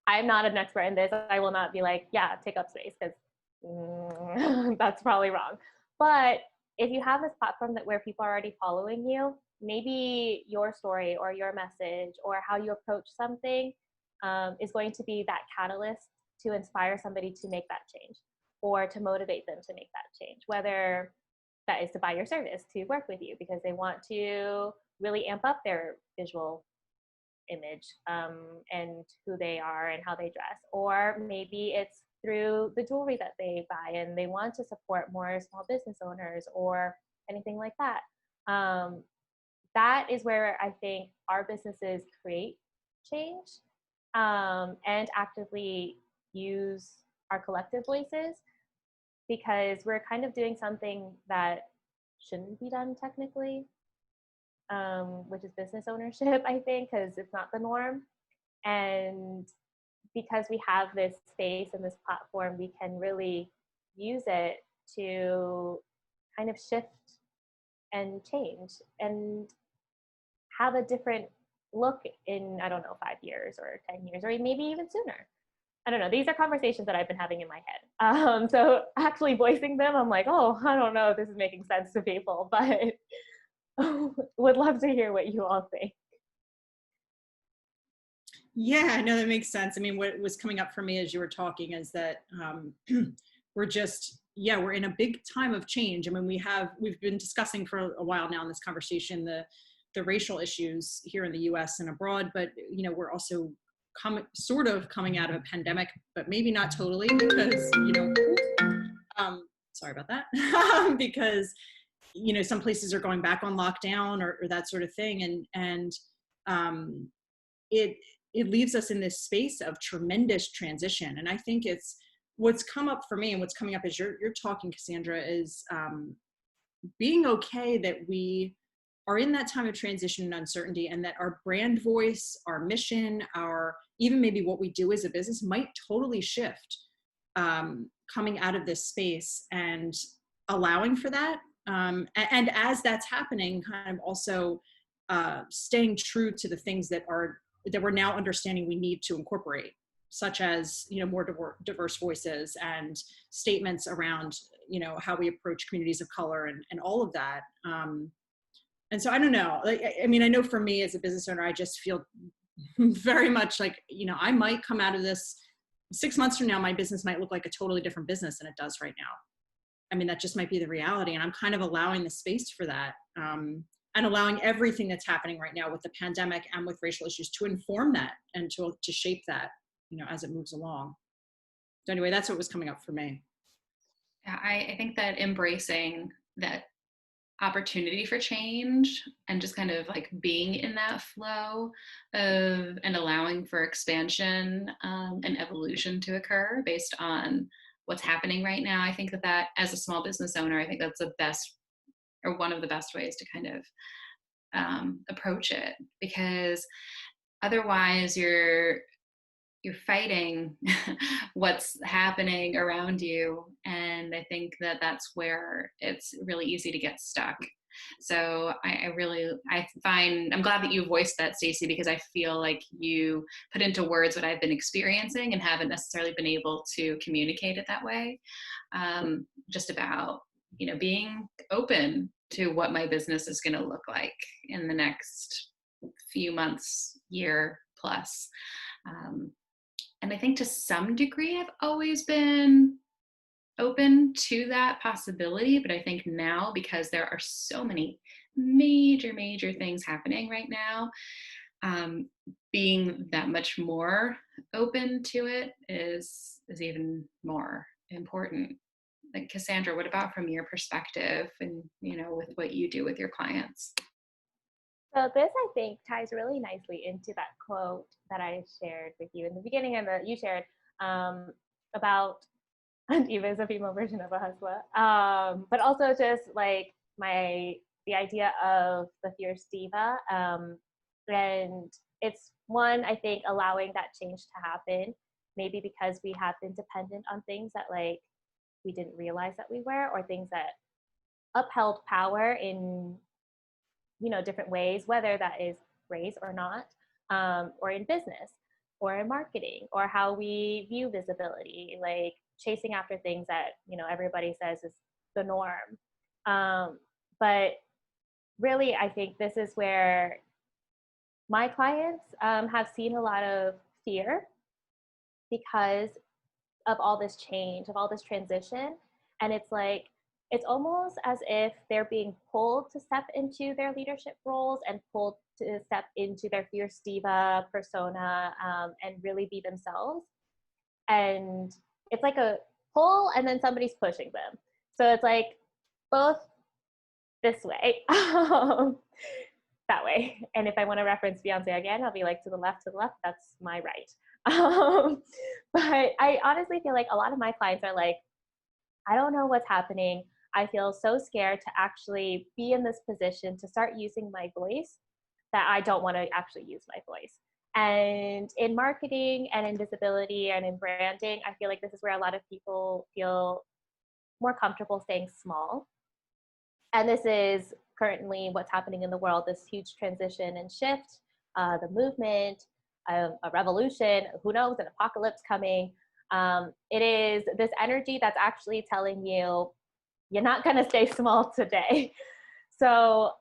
I'm not an expert in this. I will not be like, yeah, take up space, because that's probably wrong. But if you have this platform where people are already following you, maybe your story or your message or how you approach something is going to be that catalyst to inspire somebody to make that change, or to motivate them to make that change, whether that is to buy your service, to work with you because they want to really amp up their visual image and who they are and how they dress. Or maybe it's through the jewelry that they buy and they want to support more small business owners or anything like that. That is where I think our businesses create change and actively use our collective voices, because we're kind of doing something that shouldn't be done technically, which is business ownership, I think, because it's not the norm. And because we have this space and this platform, we can really use it to kind of shift and change and have a different look in, I don't know, 5 years or 10 years, or maybe even sooner. I don't know. These are conversations that I've been having in my head. So actually voicing them, I'm like, oh, I don't know if this is making sense to people, but would love to hear what you all think. Yeah, I know that makes sense. I mean, what was coming up for me as you were talking is that we're in a big time of change. I mean, we've been discussing for a while now in this conversation the racial issues here in the U.S. and abroad, but we're also sort of coming out of a pandemic, but maybe not totally, because sorry about that, because some places are going back on lockdown or that sort of thing. And it leaves us in this space of tremendous transition. And I think it's what's come up for me, and what's coming up as you're talking, Cassandra, is being okay that we are in that time of transition and uncertainty, and that our brand voice, our mission, our even maybe what we do as a business might totally shift coming out of this space, and allowing for that. And as that's happening, kind of also staying true to the things that we're now understanding we need to incorporate, such as more diverse voices and statements around how we approach communities of color and all of that. And so I don't know, I mean, I know for me as a business owner, I just feel very much like, I might come out of this 6 months from now, my business might look like a totally different business than it does right now. I mean, that just might be the reality. And I'm kind of allowing the space for that, and allowing everything that's happening right now with the pandemic and with racial issues to inform that and to shape that, as it moves along. So anyway, that's what was coming up for me. Yeah, I think that embracing that opportunity for change and just kind of like being in that flow of and allowing for expansion and evolution to occur based on what's happening right now. I think that as a small business owner, I think that's the best or one of the best ways to kind of approach it, because otherwise you're fighting what's happening around you. And I think that that's where it's really easy to get stuck. So I'm glad that you voiced that, Stacey, because I feel like you put into words what I've been experiencing and haven't necessarily been able to communicate it that way. Just about, being open to what my business is going to look like in the next few months, year plus. And I think to some degree, I've always been open to that possibility. But I think now, because there are so many major, major things happening right now, being that much more open to it is even more important. Like, Cassandra, what about from your perspective and, with what you do with your clients? So this, I think, ties really nicely into that quote that I shared with you in the beginning and that you shared about Diva is a female version of a hustler. But also just like the idea of the fierce diva. And it's one, I think, allowing that change to happen, maybe because we have been dependent on things that like we didn't realize that we were, or things that upheld power in different ways, whether that is race or not, or in business or in marketing, or how we view visibility, like chasing after things that everybody says is the norm. But really, I think this is where my clients have seen a lot of fear because of all this change, of all this transition. And it's almost as if they're being pulled to step into their leadership roles and pulled to step into their fierce diva persona, and really be themselves. And it's like a pull and then somebody's pushing them. So it's like both this way, that way. And if I want to reference Beyonce again, I'll be like, to the left, that's my right. But I honestly feel like a lot of my clients are like, I don't know what's happening. I feel so scared to actually be in this position to start using my voice that I don't want to actually use my voice. And in marketing and in visibility and in branding, I feel like this is where a lot of people feel more comfortable staying small. And this is currently what's happening in the world, this huge transition and shift, the movement, a revolution, who knows, an apocalypse coming. It is this energy that's actually telling you, you're not going to stay small today. So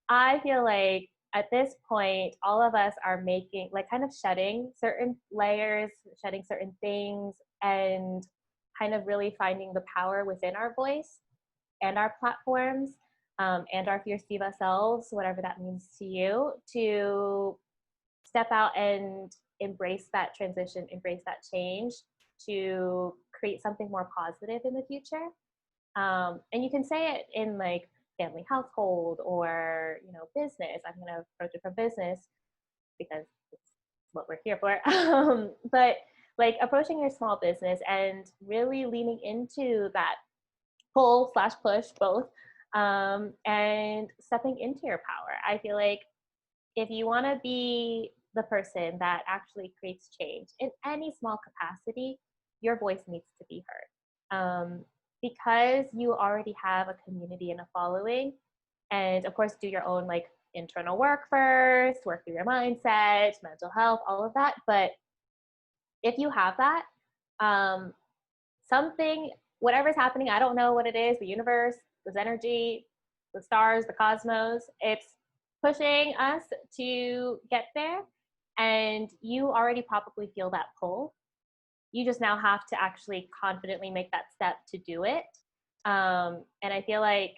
I feel like at this point, all of us are making, like, kind of shedding certain layers, shedding certain things, and kind of really finding the power within our voice and our platforms, and our fierce diva selves, whatever that means to you, to step out and embrace that transition, embrace that change, to create something more positive in the future. And you can say it in like family household or, you know, business. I'm going to approach it from business because it's what we're here for. But like approaching your small business and really leaning into that pull slash push both, and stepping into your power. I feel like if you want to be the person that actually creates change in any small capacity, your voice needs to be heard. Because you already have a community and a following, and of course, do your own like internal work first, work through your mindset, mental health, all of that. But if you have that, something, whatever's happening, I don't know what it is, the universe, this energy, the stars, the cosmos, it's pushing us to get there. And you already probably feel that pull. You just now have to actually confidently make that step to do it. And I feel like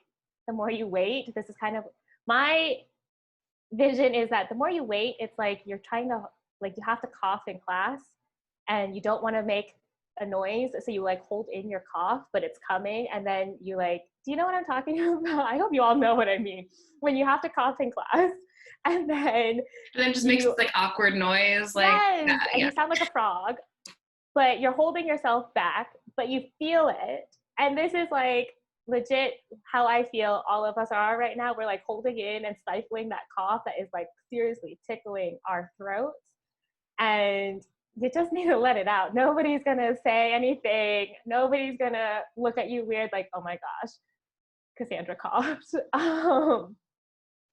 the more you wait, this is kind of my vision, is that the more you wait, it's like you're trying to, like, you have to cough in class and you don't want to make a noise, so you like hold in your cough, but it's coming, and then you like, do you know what I'm talking about? I hope you all know what I mean. When you have to cough in class, and then it just makes this like awkward noise, like yes, yeah, and you sound like a frog, but you're holding yourself back, but you feel it. And this is like legit how I feel all of us are right now. We're like holding in and stifling that cough that is like seriously tickling our throats, and you just need to let it out. Nobody's gonna say anything. Nobody's gonna look at you weird like, oh my gosh, Cassandra coughed.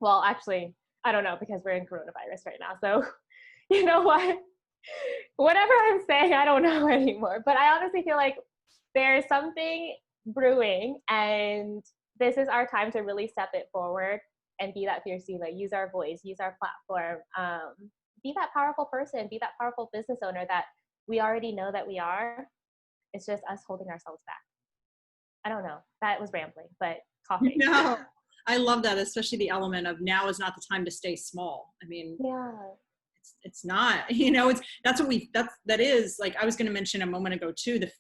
Well, actually, I don't know, because we're in coronavirus right now. So you know what? Whatever I'm saying, I don't know anymore. But I honestly feel like there's something brewing, and this is our time to really step it forward and be that fierce diva, use our voice, use our platform, be that powerful person, be that powerful business owner that we already know that we are. It's just us holding ourselves back. I don't know. That was rambling, but coughing. No, I love that, especially the element of now is not the time to stay small. I mean, Yeah. It's not, you know, that is like, I was going to mention a moment ago too, the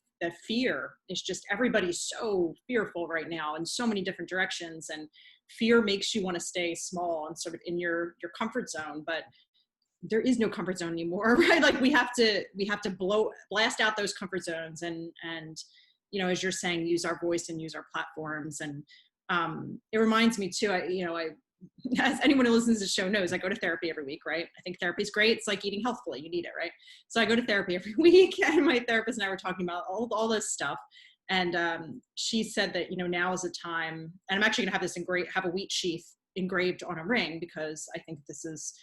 fear is just, everybody's so fearful right now in so many different directions, and fear makes you want to stay small and sort of in your comfort zone, but there is no comfort zone anymore, right? Like we have to blast out those comfort zones, and, you know, as you're saying, use our voice and use our platforms. And it reminds me too, I as anyone who listens to the show knows, I go to therapy every week, right? I think therapy is great. It's like eating healthfully. You need it, right? So I go to therapy every week, and my therapist and I were talking about all this stuff. And she said that, you know, now is a time, and I'm actually gonna have a wheat sheath engraved on a ring, because I think this is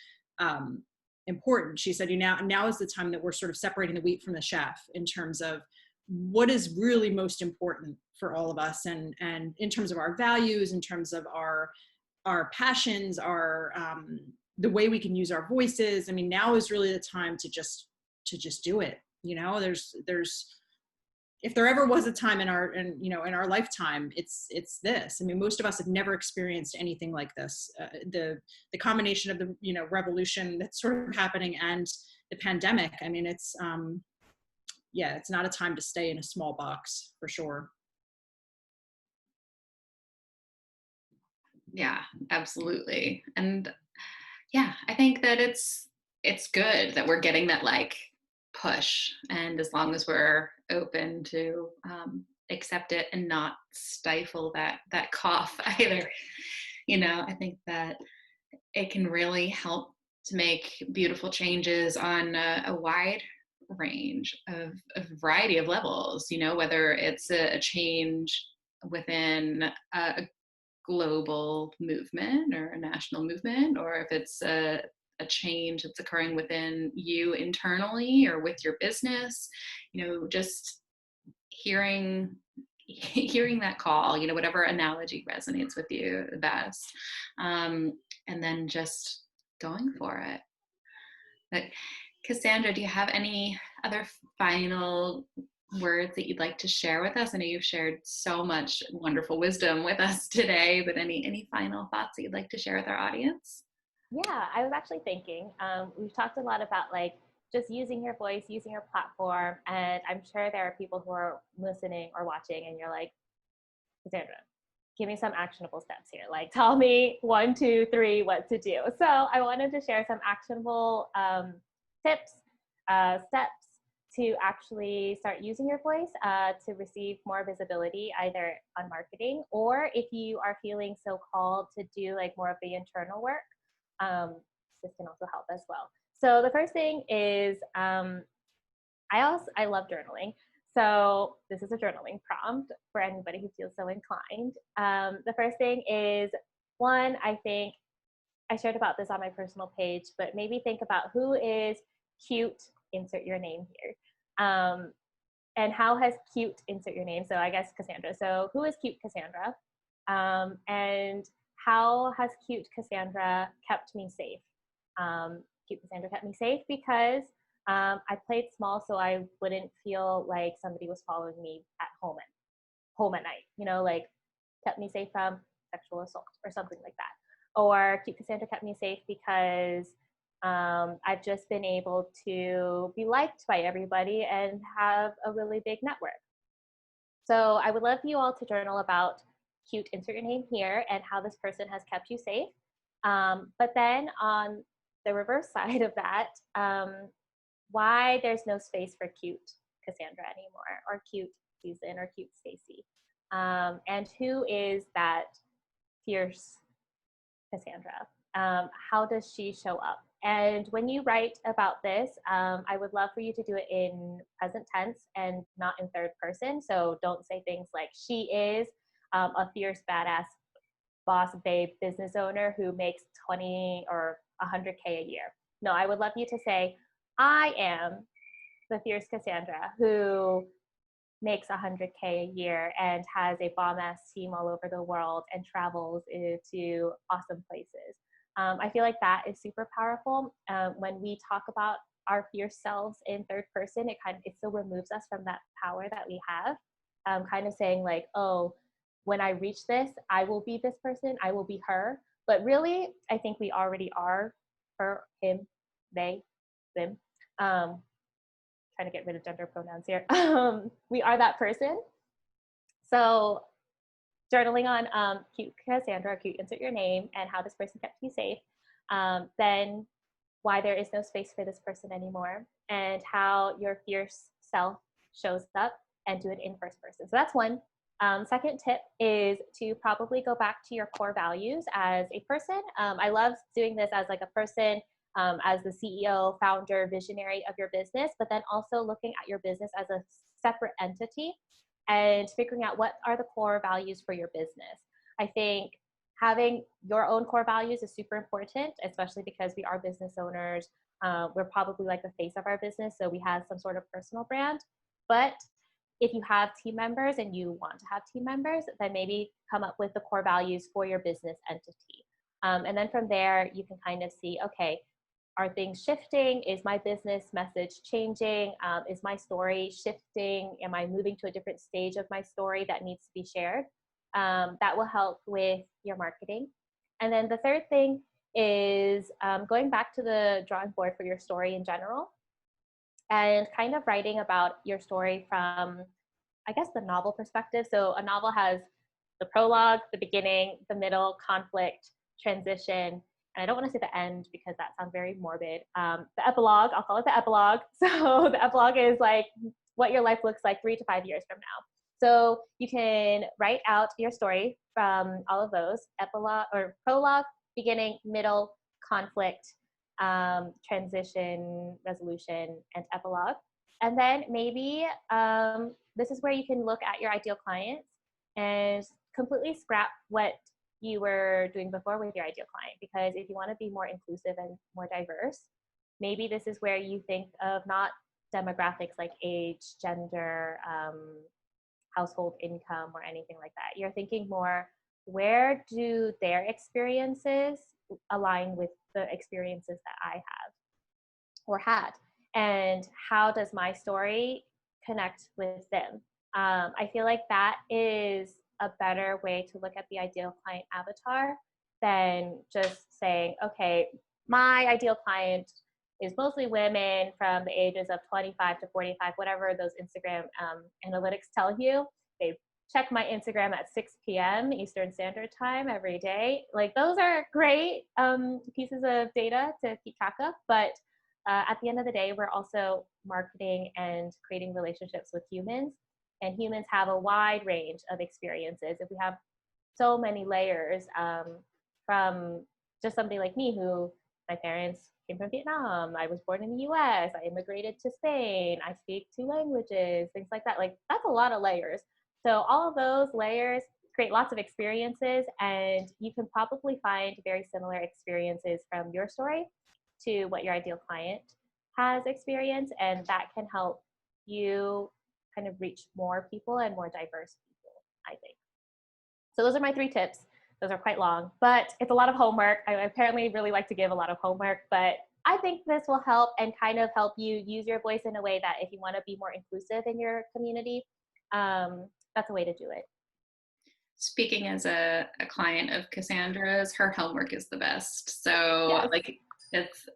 important. She said, now is the time that we're sort of separating the wheat from the chaff in terms of what is really most important for all of us, and in terms of our values, in terms of our passions, our the way we can use our voices. I mean, now is really the time to just do it. You know, there's if there ever was a time in our lifetime, it's this. I mean, most of us have never experienced anything like this. The combination of the, you know, revolution that's sort of happening and the pandemic. I mean, it's it's not a time to stay in a small box, for sure. Yeah, absolutely. And yeah, I think that it's good that we're getting that like push, and as long as we're open to accept it and not stifle that cough either, you know, I think that it can really help to make beautiful changes on a wide range of a variety of levels, you know, whether it's a change within a global movement or a national movement, or if it's a change that's occurring within you internally or with your business, you know, just hearing that call, you know, whatever analogy resonates with you the best, and then just going for it. But Cassandra, do you have any other final words that you'd like to share with us? I know you've shared so much wonderful wisdom with us today, but any final thoughts that you'd like to share with our audience? Yeah, I was actually thinking, we've talked a lot about like just using your voice, using your platform, and I'm sure there are people who are listening or watching and you're like, Cassandra, give me some actionable steps here. Like, tell me 1, 2, 3 what to do. So I wanted to share some actionable tips, steps to actually start using your voice to receive more visibility, either on marketing, or if you are feeling so called to do like more of the internal work, this can also help as well. So the first thing is, I love journaling. So this is a journaling prompt for anybody who feels so inclined. The first thing is, one, I think I shared about this on my personal page, but maybe think about who is cute, insert your name here. And how has cute, insert your name. So I guess Cassandra. So who is cute Cassandra? And how has cute Cassandra kept me safe? Cute Cassandra kept me safe because I played small, so I wouldn't feel like somebody was following me at home at night, you know, like kept me safe from sexual assault or something like that. Or cute Cassandra kept me safe because I've just been able to be liked by everybody and have a really big network. So I would love you all to journal about cute, insert your name here, and how this person has kept you safe. But then on the reverse side of that, why there's no space for cute Cassandra anymore, or cute Susan, or cute Stacey. And who is that fierce Cassandra? How does she show up? And when you write about this, I would love for you to do it in present tense and not in third person. So don't say things like, she is a fierce, badass boss babe business owner who makes 20 or 100K a year. No, I would love you to say, I am the fierce Cassandra who makes 100K a year and has a bomb-ass team all over the world and travels to awesome places. I feel like that is super powerful. When we talk about our fierce selves in third person, it still removes us from that power that we have. Kind of saying like, oh, when I reach this, I will be this person, I will be her. But really, I think we already are her, him, they, them. Trying to get rid of gender pronouns here. We are that person. So journaling on cute Cassandra, cute insert your name, and how this person kept you safe. Then why there is no space for this person anymore, and how your fierce self shows up, and do it in first person. So that's one. Second tip is to probably go back to your core values as a person. I love doing this as like a person, as the CEO, founder, visionary of your business, but then also looking at your business as a separate entity and figuring out what are the core values for your business. I think having your own core values is super important, especially because we are business owners. We're probably like the face of our business, so we have some sort of personal brand. But if you have team members and you want to have team members, then maybe come up with the core values for your business entity. And then from there, you can kind of see, okay, are things shifting? Is my business message changing? Is my story shifting? Am I moving to a different stage of my story that needs to be shared? That will help with your marketing. And then the third thing is going back to the drawing board for your story in general, and kind of writing about your story from, I guess, the novel perspective. So a novel has the prologue, the beginning, the middle, conflict, transition, and I don't want to say the end because that sounds very morbid. The epilogue, I'll call it the epilogue. So the epilogue is like what your life looks like 3 to 5 years from now. So you can write out your story from all of those: epilogue or prologue, beginning, middle, conflict, transition, resolution, and epilogue. And then maybe this is where you can look at your ideal clients and completely scrap what you were doing before with your ideal client. Because if you want to be more inclusive and more diverse, maybe this is where you think of not demographics like age, gender, household income, or anything like that. You're thinking more, where do their experiences align with the experiences that I have or had? And how does my story connect with them? I feel like that is a better way to look at the ideal client avatar than just saying, okay, my ideal client is mostly women from the ages of 25 to 45, whatever those Instagram analytics tell you. They check my Instagram at 6 p.m. Eastern Standard Time every day. Like those are great pieces of data to keep track of, but at the end of the day, we're also marketing and creating relationships with humans, and humans have a wide range of experiences. If we have so many layers from just somebody like me who my parents came from Vietnam, I was born in the US, I immigrated to Spain, I speak 2 languages, things like that. Like that's a lot of layers. So all of those layers create lots of experiences, and you can probably find very similar experiences from your story to what your ideal client has experienced, and that can help you kind of reach more people and more diverse people, I think. So those are my 3 tips. Those are quite long, but it's a lot of homework. I apparently really like to give a lot of homework, but I think this will help and kind of help you use your voice in a way that if you want to be more inclusive in your community, that's a way to do it. Speaking as a client of Cassandra's, her homework is the best. So Yes. like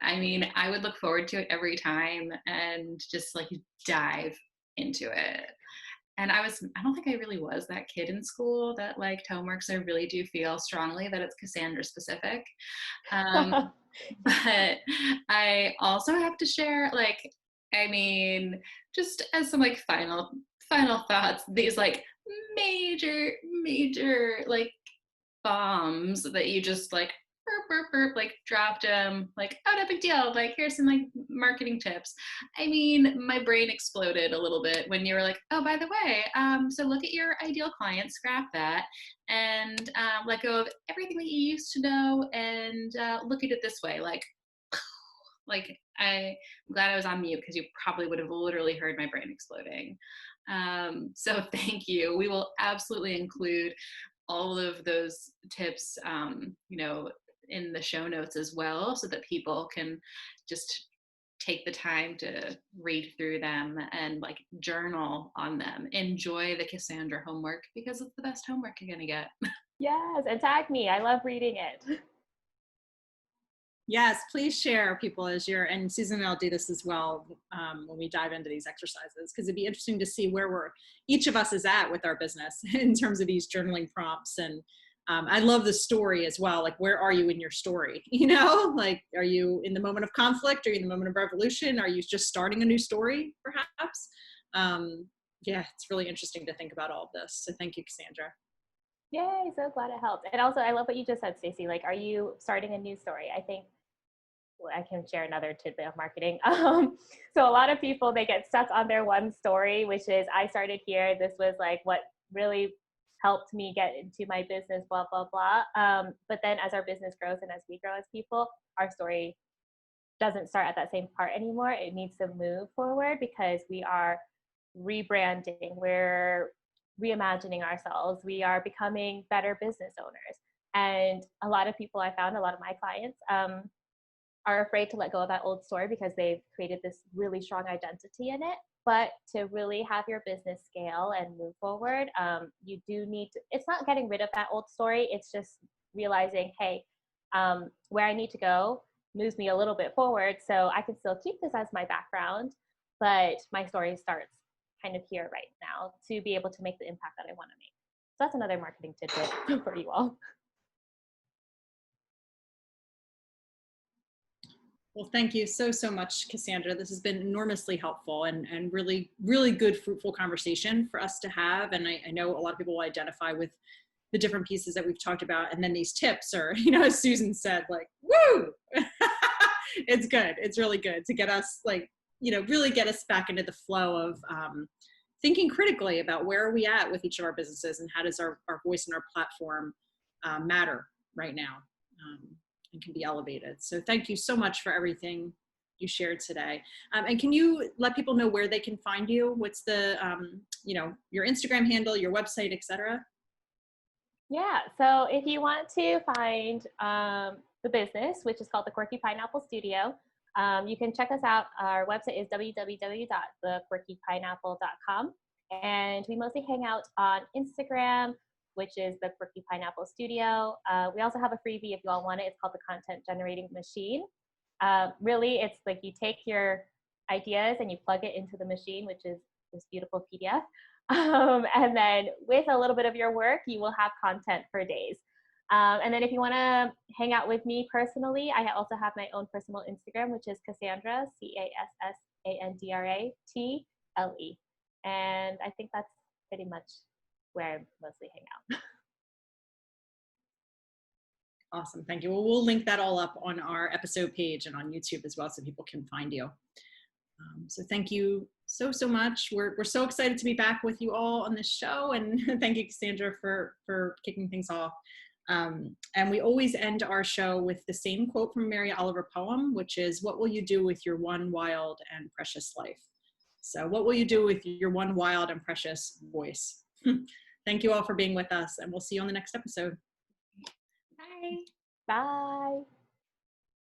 I mean, I would look forward to it every time and just like dive into it. And I don't think I really was that kid in school that liked homework. So I really do feel strongly that it's Cassandra specific. But I also have to share, like, I mean, just as some like final thoughts, these like major like bombs that you just like like dropped them, like, oh, no big deal, like here's some like marketing tips. I mean, my brain exploded a little bit when you were like, oh, by the way, so look at your ideal client, scrap that, and let go of everything that you used to know, and look at it this way, like I'm glad I was on mute because you probably would have literally heard my brain exploding. So thank you. We will absolutely include all of those tips, in the show notes as well, so that people can just take the time to read through them and like journal on them. Enjoy the Cassandra homework because it's the best homework you're gonna get. Yes, and tag me. I love reading it. Yes, please share, people, and Susan and I'll do this as well when we dive into these exercises, because it'd be interesting to see where each of us is at with our business in terms of these journaling prompts. And I love the story as well. Like, where are you in your story? Like, are you in the moment of conflict? Are you in the moment of revolution? Are you just starting a new story, perhaps? Yeah, it's really interesting to think about all of this. So thank you, Cassandra. Yay, so glad it helped. And also, I love what you just said, Stacey. Like, are you starting a new story? I think I can share another tidbit of marketing. So a lot of people, they get stuck on their one story, which is, I started here. This was like what really helped me get into my business, blah, blah, blah. But then as our business grows and as we grow as people, our story doesn't start at that same part anymore. It needs to move forward because we are rebranding. We're reimagining ourselves. We are becoming better business owners. And a lot of people, I found, a lot of my clients, are afraid to let go of that old story because they've created this really strong identity in it. But to really have your business scale and move forward, you do need to, it's not getting rid of that old story. It's just realizing, hey, where I need to go moves me a little bit forward. So I can still keep this as my background, but my story starts kind of here right now to be able to make the impact that I want to make. So that's another marketing tidbit for you all. Well, thank you so much, Cassandra. This has been enormously helpful and really, really good, fruitful conversation for us to have. And I know a lot of people will identify with the different pieces that we've talked about. And then these tips are, as Susan said, like, woo, it's good. It's really good to get us really get us back into the flow of thinking critically about where are we at with each of our businesses and how does our voice and our platform matter right now. And can be elevated. So thank you so much for everything you shared today. And can you let people know where they can find you? What's the, your Instagram handle, your website, etc.? Yeah, so if you want to find the business, which is called the Quirky Pineapple Studio, you can check us out. Our website is www.thequirkypineapple.com. And we mostly hang out on Instagram, which is the Quirky Pineapple Studio. We also have a freebie if you all want it. It's called the Content Generating Machine. Really, it's like you take your ideas and you plug it into the machine, which is this beautiful PDF. And then with a little bit of your work, you will have content for days. And then if you want to hang out with me personally, I also have my own personal Instagram, which is Cassandra, CASSANDRATLE. And I think that's pretty much where I mostly hang out. Awesome. Thank you. Well, we'll link that all up on our episode page and on YouTube as well, so people can find you. So thank you so much. We're so excited to be back with you all on this show, and thank you, Cassandra, for kicking things off. And we always end our show with the same quote from Mary Oliver poem, which is, "What will you do with your one wild and precious life?" So what will you do with your one wild and precious voice? Thank you all for being with us, and we'll see you on the next episode. Bye. Bye.